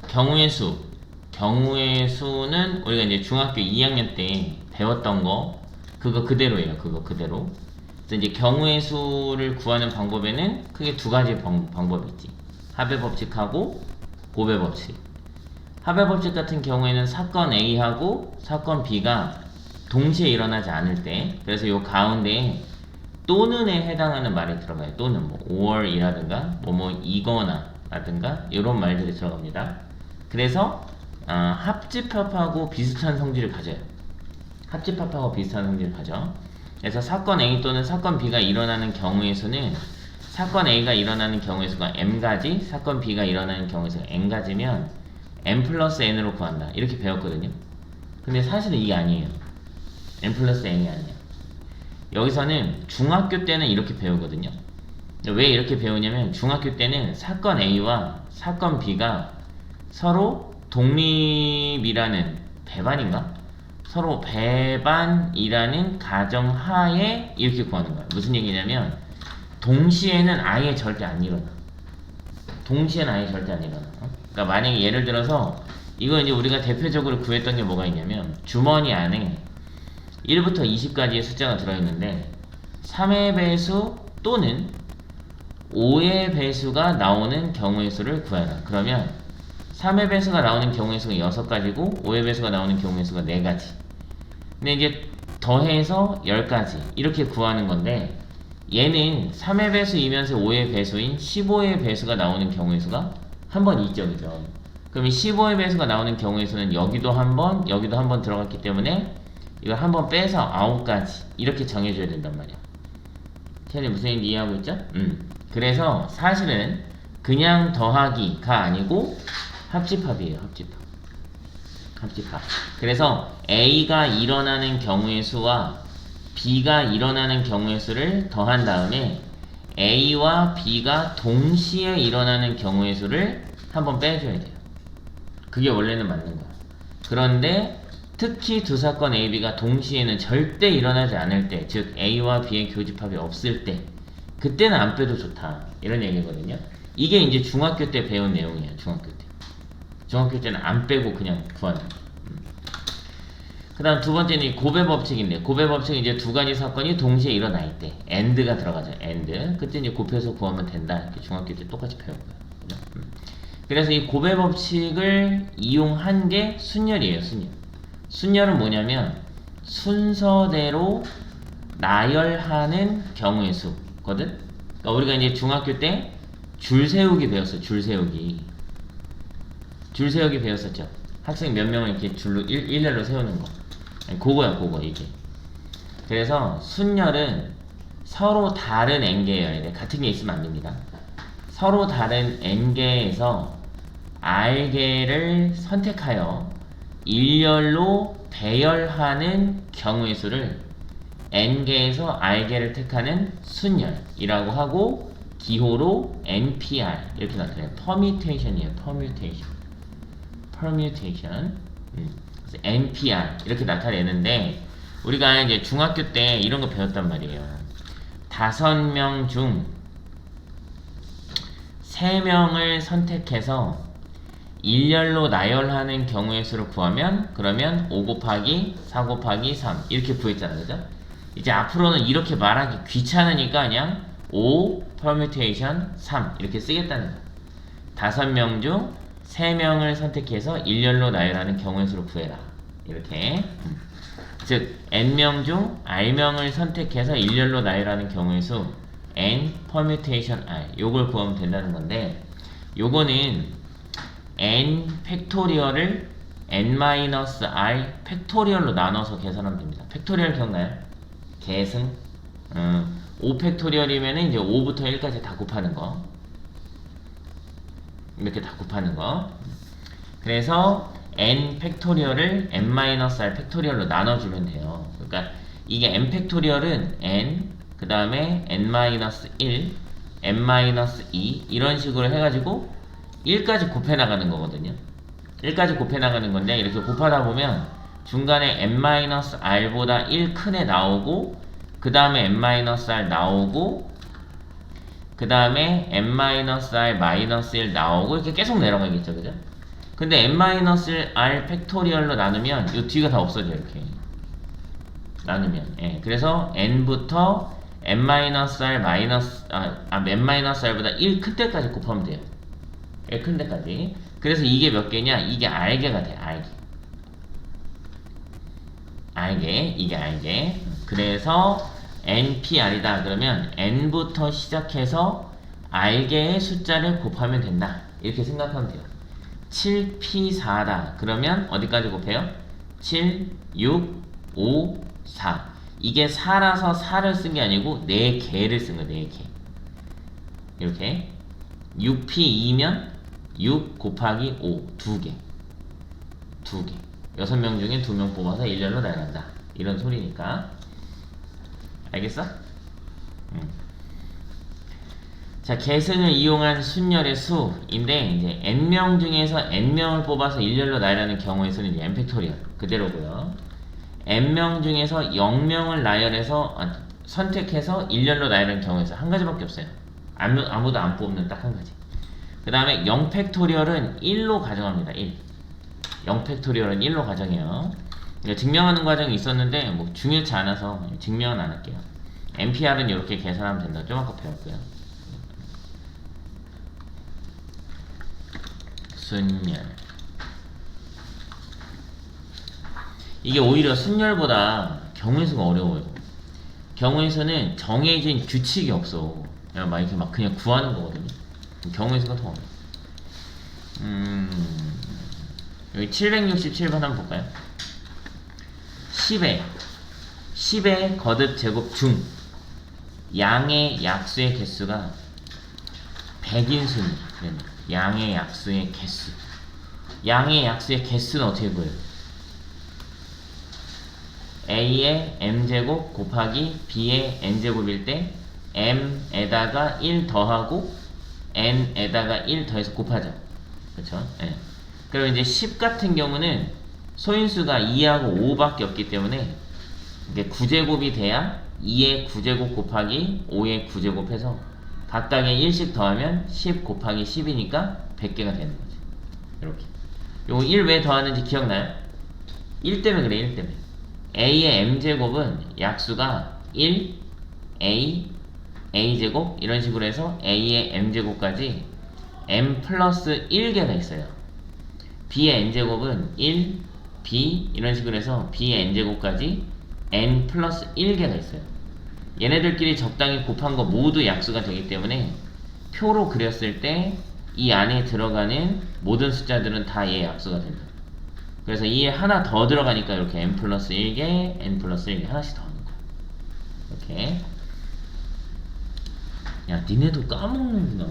경우의 수. 경우의 수는 우리가 이제 중학교 2학년 때 배웠던 거, 그거 그대로예요. 그거 그대로. 그래서 이제 경우의 수를 구하는 방법에는 크게 두 가지 방법이 있지. 합의 법칙하고 곱의 법칙. 합의 법칙 같은 경우에는 사건 A하고 사건 B가 동시에 일어나지 않을 때, 그래서 요 가운데에 또는에 해당하는 말이 들어가요. 또는 뭐 or이라든가 이거나 라든가 이런 말들이 들어갑니다. 그래서 합집합하고 비슷한 성질을 가져요. 합집합하고 비슷한 성질을 가져. 그래서 사건 A 또는 사건 B가 일어나는 경우의 수는 사건 A가 일어나는 경우의 수가 m가지, 사건 B가 일어나는 경우의 수가 n가지면 n 플러스 n으로 구한다. 이렇게 배웠거든요. 근데 사실은 이게 아니에요. n 플러스 n이 아니에요. 여기서는 중학교 때는 이렇게 배우거든요. 왜 이렇게 배우냐면 중학교 때는 사건 A와 사건 B가 서로 독립이라는 배반인가? 서로 배반이라는 가정하에 이렇게 구하는 거야. 무슨 얘기냐면 동시에는 아예 절대 안 일어나. 동시에는 아예 절대 안 일어나. 그러니까 만약에 예를 들어서 이거 이제 우리가 대표적으로 구했던 게 뭐가 있냐면 주머니 안에 1부터 20까지의 숫자가 들어있는데 3의 배수 또는 5의 배수가 나오는 경우의 수를 구해라. 그러면 3의 배수가 나오는 경우의 수가 6가지고 5의 배수가 나오는 경우의 수가 4가지. 근데 이제 더해서 10가지 이렇게 구하는 건데 얘는 3의 배수이면서 5의 배수인 15의 배수가 나오는 경우의 수가 한 번 있죠. 그죠? 그럼 이 15의 배수가 나오는 경우의 수는 여기도 한 번, 여기도 한 번 들어갔기 때문에 이걸 한 번 빼서 9가지 이렇게 정해줘야 된단 말이야. 태연이 무슨 얘기인지 이해하고 있죠? 그래서 사실은 그냥 더하기가 아니고 합집합이에요. 합집합. 그래서 A가 일어나는 경우의 수와 B가 일어나는 경우의 수를 더한 다음에 A와 B가 동시에 일어나는 경우의 수를 한번 빼줘야 돼요. 그게 원래는 맞는 거야. 그런데 특히 두 사건 A, B가 동시에는 절대 일어나지 않을 때, 즉 A와 B의 교집합이 없을 때, 그때는 안 빼도 좋다. 이런 얘기거든요. 이게 이제 중학교 때 배운 내용이에요. 중학교 때. 중학교 때는 안 빼고 그냥 구하는 거예요. 그 다음 두 번째는 이 곱의 법칙인데, 곱의 법칙은 이제 두 가지 사건이 동시에 일어날 때, and가 들어가죠. and. 그때 이제 곱해서 구하면 된다. 이렇게 중학교 때 똑같이 배운 거예요. 그래서 이 곱의 법칙을 이용한 게 순열이에요. 순열은 뭐냐면 순서대로 나열하는 경우의 수거든. 그러니까 우리가 이제 중학교 때 줄 세우기 배웠어요. 줄 세우기 배웠었죠. 학생 몇 명을 이렇게 줄로 일렬로 세우는 거. 그거 이게. 그래서 순열은 서로 다른 n개여야 돼. 같은 게 있으면 안 됩니다. 서로 다른 n개에서 r개를 선택하여 일렬로 배열하는 경우의 수를 n개에서 r개를 택하는 순열이라고 하고 기호로 NPR 이렇게 나타내요. permutation이에요. permutation. 그래서 NPR 이렇게 나타내는데 우리가 이제 중학교 때 이런 거 배웠단 말이에요. 5명 중 3명을 선택해서 일렬로 나열하는 경우의 수를 구하면 그러면 5 곱하기 4 곱하기 3 이렇게 구했잖아요. 그죠? 이제 앞으로는 이렇게 말하기 귀찮으니까 그냥 5 permutation 3 이렇게 쓰겠다는 거야. 5명 중 3명을 선택해서 일렬로 나열하는 경우의 수를 구해라. 이렇게. 즉 n명 중 r명을 선택해서 일렬로 나열하는 경우의 수 n permutation r 요걸 구하면 된다는 건데 요거는 n 팩토리얼을 n-r 팩토리얼로 나눠서 계산하면 됩니다. 팩토리얼 기억나요? 계승. 5 팩토리얼이면은 이제 5부터 1까지 다 곱하는 거. 이렇게 다 곱하는 거. 그래서 n 팩토리얼을 n-r 팩토리얼로 나눠주면 돼요. 그러니까 이게 n 팩토리얼은 n, 그 다음에 n-1, n-2 이런 식으로 해가지고 1까지 곱해나가는 거거든요. 1까지 곱해나가는 건데 이렇게 곱하다 보면 중간에 n-r보다 1 큰 애 나오고 그 다음에 n-r 나오고 그 다음에 n-r-1 나오고 이렇게 계속 내려가겠죠. 그죠? 근데 n-r 팩토리얼로 나누면 이 뒤가 다 없어져요. 이렇게 나누면. 예, 그래서 n부터 n-r 마이너스 n-r보다 1 큰 데까지 곱하면 돼요. 1 큰 데까지. 그래서 이게 몇 개냐? 이게 r개가 돼. r개. 이게 r개. 그래서 npr이다. 그러면 n부터 시작해서 r개의 숫자를 곱하면 된다. 이렇게 생각하면 돼요. 7p4다. 그러면 어디까지 곱해요? 7, 6, 5, 4. 이게 4라서 4를 쓴 게 아니고 4개를 쓴 거예요. 4개. 이렇게 6p2면 6 곱하기 5 2개. 6명 중에 2명 뽑아서 일렬로 나간다. 이런 소리니까. 알겠어? 자, 계승을 이용한 순열의 수인데 이제 n명 중에서 n명을 뽑아서 일렬로 나열하는 경우에서는 이제 n팩토리얼 그대로고요. n명 중에서 0명을 나열해서 선택해서 일렬로 나열하는 경우에서 한 가지밖에 없어요. 아무도 안 뽑는 딱 한 가지. 그 다음에 0팩토리얼은 1로 가정합니다. 1. 0팩토리얼은 1로 가정해요. 증명하는 과정이 있었는데 뭐 중요치 않아서 증명은 안 할게요. NPR은 이렇게 계산하면 된다. 좀 아까 배웠고요. 순열. 이게 오히려 순열보다 경우의 수가 어려워요. 경우의 수는 정해진 규칙이 없어. 그냥 막 이렇게 막 그냥 구하는 거거든요. 경우의 수가 더 어려워. 여기 767번 한번 볼까요? 10의 거듭 제곱 중 양의 약수의 개수가 100인수는 양의 약수의 개수. 양의 약수의 개수는 어떻게 구해요? a의 m제곱 곱하기 b의 n제곱일 때 m에다가 1 더하고 n에다가 1 더해서 곱하죠. 그쵸? 예. 그럼 이제 10 같은 경우는 소인수가 2하고 5밖에 없기 때문에 이게 9제곱이 돼야 2의 9제곱 곱하기 5의 9제곱 해서 각각에 1씩 더하면 10 곱하기 10이니까 100개가 되는 거지. 이렇게. 요거 1 왜 더하는지 기억나요? 1 때문에 그래, 1 때문에. a의 m제곱은 약수가 1, a, a제곱 이런 식으로 해서 a의 m제곱까지 m 플러스 1개가 있어요. b의 n제곱은 1, b 이런 식으로 해서 b의 n제곱까지 n 플러스 1개가 있어요. 얘네들끼리 적당히 곱한 거 모두 약수가 되기 때문에 표로 그렸을 때 이 안에 들어가는 모든 숫자들은 다 얘 약수가 된다. 그래서 이에 하나 더 들어가니까 이렇게 n 플러스 1개, n 플러스 1개 하나씩 더 하는 거야. 이렇게. 야, 니네도 까먹는구나.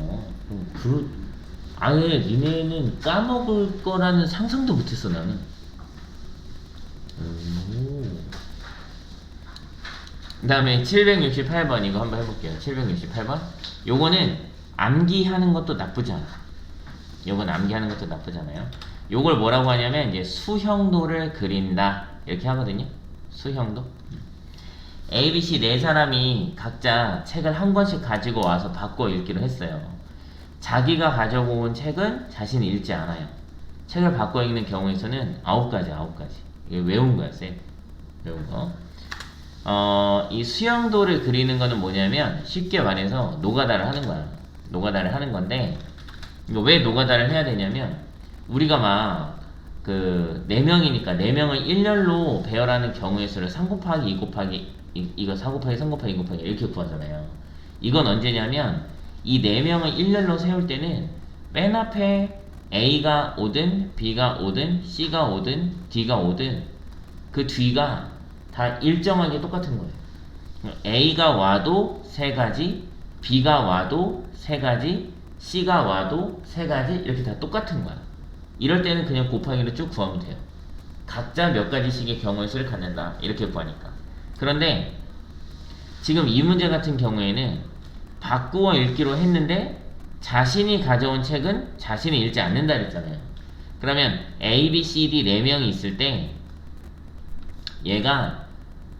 아예 니네는 까먹을 거라는 상상도 못했어, 나는. 그 다음에 768번 이거 한번 해볼게요. 768번. 요거는 암기하는 것도 나쁘지 않아. 요건 암기하는 것도 나쁘지 않아요. 요걸 뭐라고 하냐면 이제 수형도를 그린다 이렇게 하거든요. 수형도. A, B, C 네 사람이 각자 책을 한 권씩 가지고 와서 바꿔 읽기로 했어요. 자기가 가져온 책은 자신이 읽지 않아요. 책을 바꿔 읽는 경우에서는 9가지. 이거 외운 거야, 쌤. 외운 거. 이 수형도를 그리는 거는 뭐냐면 쉽게 말해서 노가다를 하는 거야. 노가다를 하는 건데 이거 왜 노가다를 해야 되냐면 우리가 막 그 4명이니까 4명을 일렬로 배열하는 경우의 수를 3 곱하기 2 곱하기 이거 4 곱하기 3 곱하기 2 곱하기 이렇게 구하잖아요. 이건 언제냐면 이 4명을 일렬로 세울 때는 맨 앞에 A가 오든 B가 오든 C가 오든 D가 오든 그 뒤가 다 일정하게 똑같은 거예요. A가 와도 3가지, B가 와도 3가지, C가 와도 3가지 이렇게 다 똑같은 거야. 이럴 때는 그냥 곱하기로 쭉 구하면 돼요. 각자 몇 가지씩의 경우의 수를 갖는다 이렇게 구하니까. 그런데 지금 이 문제 같은 경우에는 바꾸어 읽기로 했는데 자신이 가져온 책은 자신이 읽지 않는다 그랬잖아요. 그러면 A, B, C, D 4명이 있을 때 얘가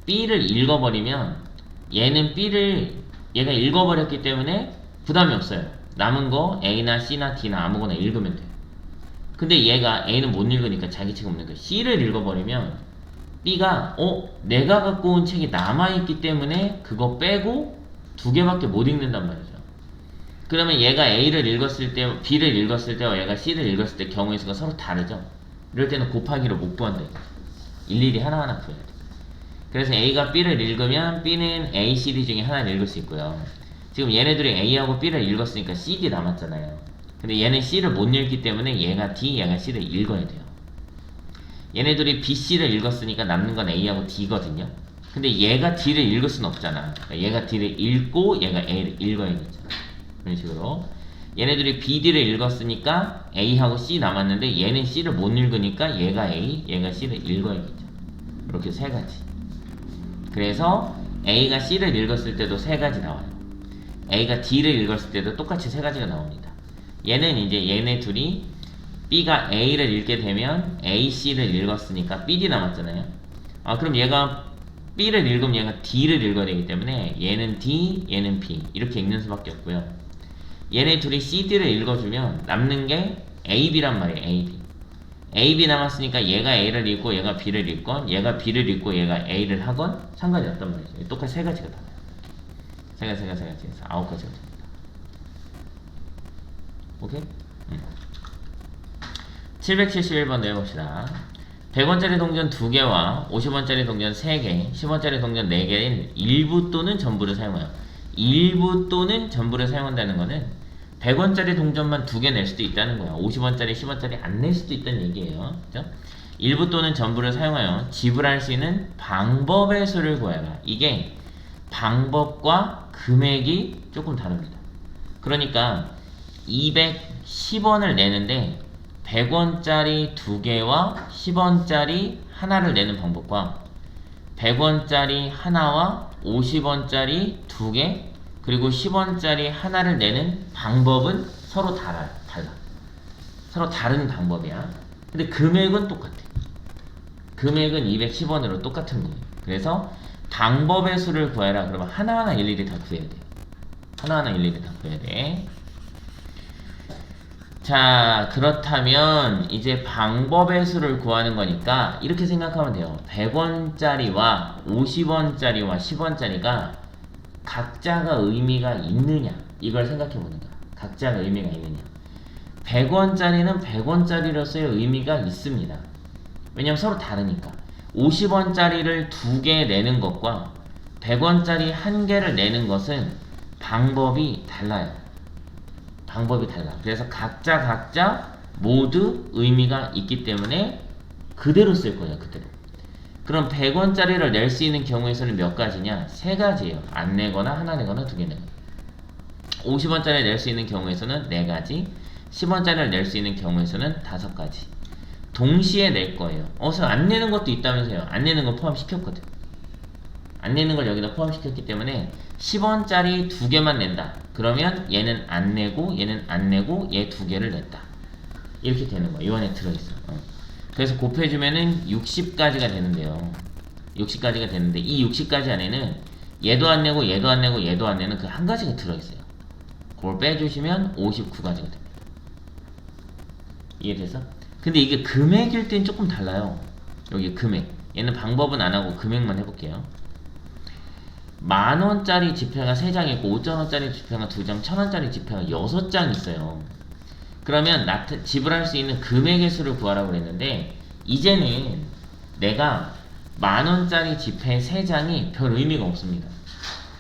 B를 읽어버리면 얘는 B를 얘가 읽어버렸기 때문에 부담이 없어요. 남은 거 A나 C나 D나 아무거나 읽으면 돼요. 근데 얘가 A는 못 읽으니까 자기 책 없는 거야. C를 읽어버리면 B가 내가 갖고 온 책이 남아있기 때문에 그거 빼고 두 개밖에 못 읽는단 말이죠. 그러면 얘가 A를 읽었을 때, B를 읽었을 때와 얘가 C를 읽었을 때 경우의 수가 서로 다르죠. 이럴 때는 곱하기로 못 구한다 이거죠. 일일이 하나하나 구해야 돼. 그래서 A가 B를 읽으면 B는 A, CD 중에 하나를 읽을 수 있고요. 지금 얘네들이 A하고 B를 읽었으니까 CD 남았잖아요. 근데 얘는 C를 못 읽기 때문에 얘가 D, 얘가 C를 읽어야 돼요. 얘네들이 B, C를 읽었으니까 남는 건 A하고 D거든요. 근데 얘가 D를 읽을 수는 없잖아. 그러니까 얘가 D를 읽고 얘가 A를 읽어야겠죠. 이런 식으로 얘네들이 B, D를 읽었으니까 A하고 C 남았는데 얘는 C를 못 읽으니까 얘가 A, 얘가 C를 읽어야겠죠. 이렇게 세 가지. 그래서 A가 C를 읽었을 때도 세 가지 나와요. A가 D를 읽었을 때도 똑같이 세 가지가 나옵니다. 얘는 이제 얘네 둘이 B가 A를 읽게 되면 A, C를 읽었으니까 BD 남았잖아요. 그럼 얘가 B를 읽으면 얘가 D를 읽어야 되기 때문에 얘는 D, 얘는 B 이렇게 읽는 수밖에 없고요. 얘네 둘이 CD를 읽어주면 남는 게 AB란 말이에요. AB. AB 남았으니까 얘가 A를 읽고 얘가 B를 읽건 얘가 B를 읽고 얘가 A를 하건 상관이 없단 말이죠. 똑같이 세 가지가 나와요. 세 가지 해서 9가지가 됩니다. 오케이? 771번 내봅시다. 100원짜리 동전 2개와 50원짜리 동전 3개, 10원짜리 동전 4개인 일부 또는 전부를 사용하여. 일부 또는 전부를 사용한다는 거는 100원짜리 동전만 2개 낼 수도 있다는 거야. 50원짜리, 10원짜리 안 낼 수도 있다는 얘기예요. 그죠? 일부 또는 전부를 사용하여 지불할 수 있는 방법의 수를 구해라. 이게 방법과 금액이 조금 다릅니다. 그러니까 210원을 내는데 100원짜리 2개와 10원짜리 하나를 내는 방법과 100원짜리 하나와 50원짜리 2개 그리고 10원짜리 하나를 내는 방법은 서로 달라. 서로 다른 방법이야. 근데 금액은 똑같아. 금액은 210원으로 똑같은 거예요. 그래서 방법의 수를 구해라. 그러면 하나하나 일일이 다 구해야 돼. 하나하나 일일이 다 구해야 돼. 자, 그렇다면 이제 방법의 수를 구하는 거니까 이렇게 생각하면 돼요. 100원짜리와 50원짜리와 10원짜리가 각자가 의미가 있느냐 이걸 생각해 보는 거야. 각자가 의미가 있느냐. 100원짜리는 100원짜리로서의 의미가 있습니다. 왜냐면 서로 다르니까. 50원짜리를 2개 내는 것과 100원짜리 1개를 내는 것은 방법이 달라요. 방법이 달라. 그래서 각자 모두 의미가 있기 때문에 그대로 쓸 거예요. 그대로. 그럼 100원짜리를 낼 수 있는 경우의 수는 몇 가지냐? 3가지예요. 안 내거나 하나 내거나 2개 내거나. 50원짜리 낼 수 있는 경우의 수는 4가지. 10원짜리를 낼 수 있는 경우의 수는 5가지. 동시에 낼 거예요. 안 내는 것도 있다면서요. 안 내는 거 포함시켰거든. 안 내는 걸 여기다 포함시켰기 때문에 10원짜리 2개만 낸다. 그러면 얘는 안 내고 얘는 안 내고 얘 2개를 냈다. 이렇게 되는 거야. 이 안에 들어있어. 그래서 곱해주면은 60가지가 되는데요. 60가지가 되는데 이 60가지 안에는 얘도 안 내고 얘도 안 내고 얘도 안 내는 그 한 가지가 들어있어요. 그걸 빼주시면 59가지가 됩니다. 이해돼서? 근데 이게 금액일 땐 조금 달라요. 여기 금액. 얘는 방법은 안 하고 금액만 해볼게요. 만원짜리 지폐가 3장 있고 5천원짜리 지폐가 2장, 1000원짜리 지폐가 6장 있어요. 그러면 지불할 수 있는 금액의 수를 구하라고 그랬는데 이제는 내가 만원짜리 지폐 3장이 별 의미가 없습니다.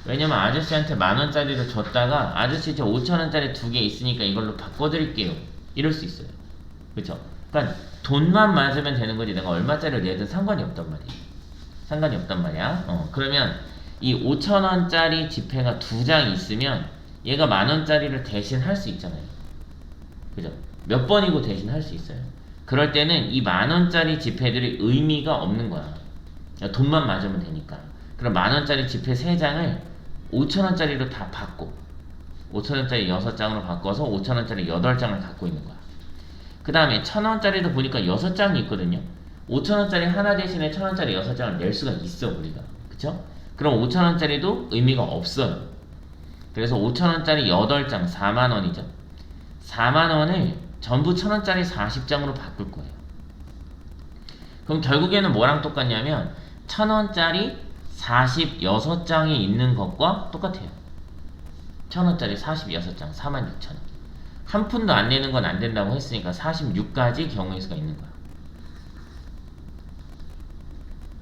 왜냐면 아저씨한테 만원짜리를 줬다가 아저씨 저 5천원짜리 2개 있으니까 이걸로 바꿔드릴게요. 이럴 수 있어요. 그쵸? 그러니까 돈만 맞으면 되는 거지 내가 얼마짜리를 내든 상관이 없단 말이야. 상관이 없단 말이야. 그러면 이 5천원짜리 지폐가 2장 있으면 얘가 만원짜리를 대신 할 수 있잖아요. 그죠? 몇 번이고 대신 할 수 있어요. 그럴 때는 이 만원짜리 지폐들이 의미가 없는 거야. 돈만 맞으면 되니까. 그럼 만원짜리 지폐 3장을 5천원짜리로 다 바꿔. 5천원짜리 6장으로 바꿔서 5천원짜리 8장을 갖고 있는 거야. 그 다음에 1000원짜리도 보니까 6장이 있거든요. 5천원짜리 하나 대신에 1000원짜리 6장을 낼 수가 있어 우리가. 그쵸? 그럼 5천원짜리도 의미가 없어요. 그래서 5천원짜리 8장 4만원이죠. 4만원을 전부 1000원짜리 40장으로 바꿀 거예요. 그럼 결국에는 뭐랑 똑같냐면 1000원짜리 46장이 있는 것과 똑같아요. 1000원짜리 46장 46,000원. 한 푼도 안 내는 건 안 된다고 했으니까 46가지 경우의 수가 있는 거야.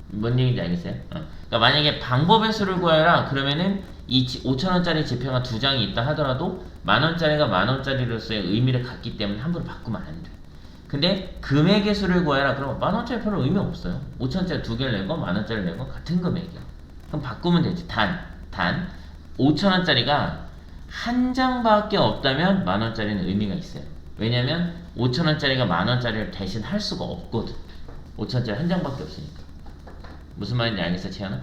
뭔 얘기인지 알겠어요? 그러니까 만약에 방법의 수를 구하라 그러면은 이 5,000원짜리 지폐가 2장이 있다 하더라도 만원짜리가 만원짜리로서의 의미를 갖기 때문에 함부로 바꾸면 안 돼. 근데 금액의 수를 구하라 그러면 만원짜리 별로 의미 없어요. 5,000원짜리 2개를 내건 만원짜리 내건 같은 금액이야. 그럼 바꾸면 되지. 단 5,000원짜리가 한 장밖에 없다면 만원짜리는 의미가 있어요. 왜냐면 5,000원짜리가 만원짜리를 대신 할 수가 없거든. 5,000원짜리 한 장밖에 없으니까. 무슨 말인지 알겠어, 채연아?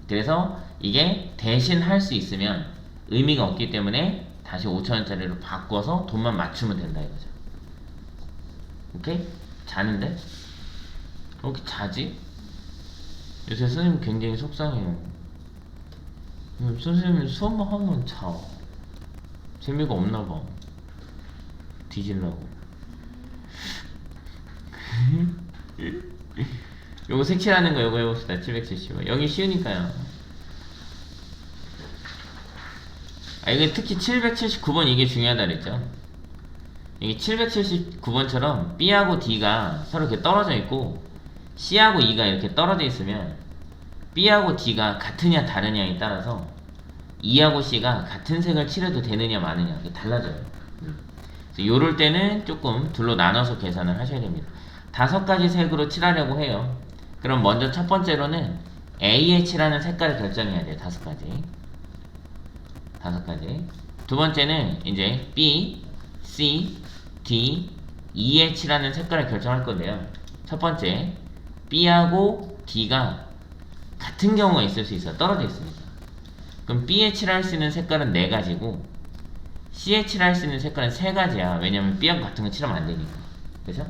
그래서 이게 대신 할 수 있으면 의미가 없기 때문에 다시 5,000원짜리로 바꿔서 돈만 맞추면 된다 이거죠. 오케이? 자는데? 왜 이렇게 자지? 요새 선생님 굉장히 속상해요. 선생님 수업만 하면 자. 재미가 없나봐. 뒤질라고. 요거 색칠하는 거 요거 해봅시다. 770원. 여기 쉬우니까요. 이게 특히 779번 이게 중요하다 그랬죠. 이게 779번처럼 B하고 D가 서로 이렇게 떨어져 있고 C하고 E가 이렇게 떨어져 있으면 B하고 D가 같으냐 다르냐에 따라서 E하고 C가 같은 색을 칠해도 되느냐 마느냐 이게 달라져요. 그래서 요럴 때는 조금 둘로 나눠서 계산을 하셔야 됩니다. 5가지 색으로 칠하려고 해요. 그럼 먼저 첫 번째로는 A에 칠하는 색깔을 결정해야 돼요. 5가지. 두 번째는 이제 B, C, D, E에 칠하는 색깔을 결정할 건데요. 첫 번째, B하고 D가 같은 경우가 있을 수 있어요. 떨어져 있으니까. 그럼 B에 칠할 수 있는 색깔은 4가지고 C에 칠할 수 있는 색깔은 3가지야. 왜냐면 B하고 같은 거 칠하면 안 되니까. 그죠?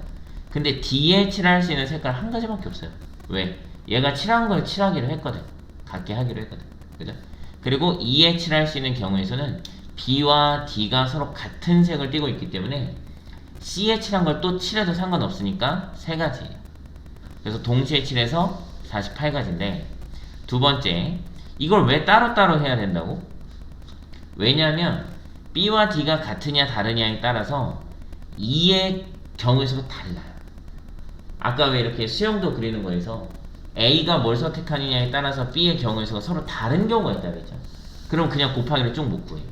근데 D에 칠할 수 있는 색깔 1가지밖에 없어요. 왜? 얘가 칠한 걸 칠하기로 했거든. 같게 하기로 했거든. 그죠? 그리고 E에 칠할 수 있는 경우의 수는 B와 D가 서로 같은 색을 띠고 있기 때문에 C에 칠한 걸 또 칠해도 상관없으니까 3가지예요. 그래서 동시에 칠해서 48가지인데 두 번째, 이걸 왜 따로따로 해야 된다고? 왜냐면 B와 D가 같으냐 다르냐에 따라서 E의 경우의 수가 달라요. 아까 왜 이렇게 수영도 그리는 거에서 A가 뭘 선택하느냐에 따라서 B의 경우의 수가 서로 다른 경우가 있다 그랬죠. 그럼 그냥 곱하기를 쭉 못 구해요.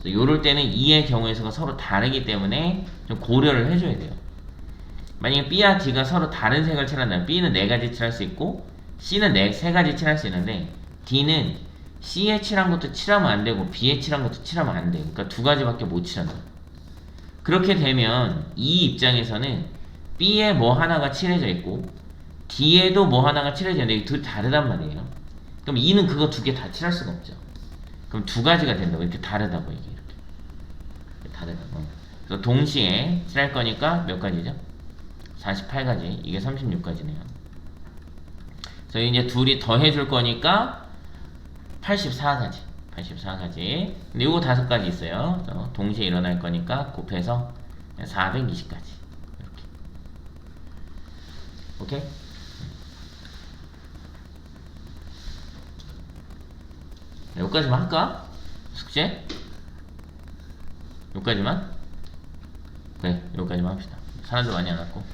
요럴 때는 E의 경우의 수가 서로 다르기 때문에 좀 고려를 해줘야 돼요. 만약에 B와 D가 서로 다른 색을 칠한다면 B는 4가지 칠할 수 있고 C는 3가지 칠할 수 있는데 D는 C에 칠한 것도 칠하면 안 되고 B에 칠한 것도 칠하면 안 돼요. 그러니까 2가지밖에 못 칠한다. 그렇게 되면 이 입장에서는 B에 뭐 하나가 칠해져 있고 D에도 뭐 하나가 칠해져 있는데 둘이 다르단 말이에요. 그럼 E는 그거 2개 다 칠할 수가 없죠. 그럼 2가지가 된다고. 이렇게 다르다고 이게 이렇게 다르다고. 그래서 동시에 칠할 거니까 몇 가지죠? 48가지. 이게 36가지네요. 그래서 이제 둘이 더 해줄 거니까 84가지. 근데 요거 5가지 있어요. 동시에 일어날 거니까 곱해서 420가지. 이렇게. 오케이? 여기까지만 할까? 숙제? 여기까지만? 그래, 여기까지만 합시다. 사람들 많이 안 왔고.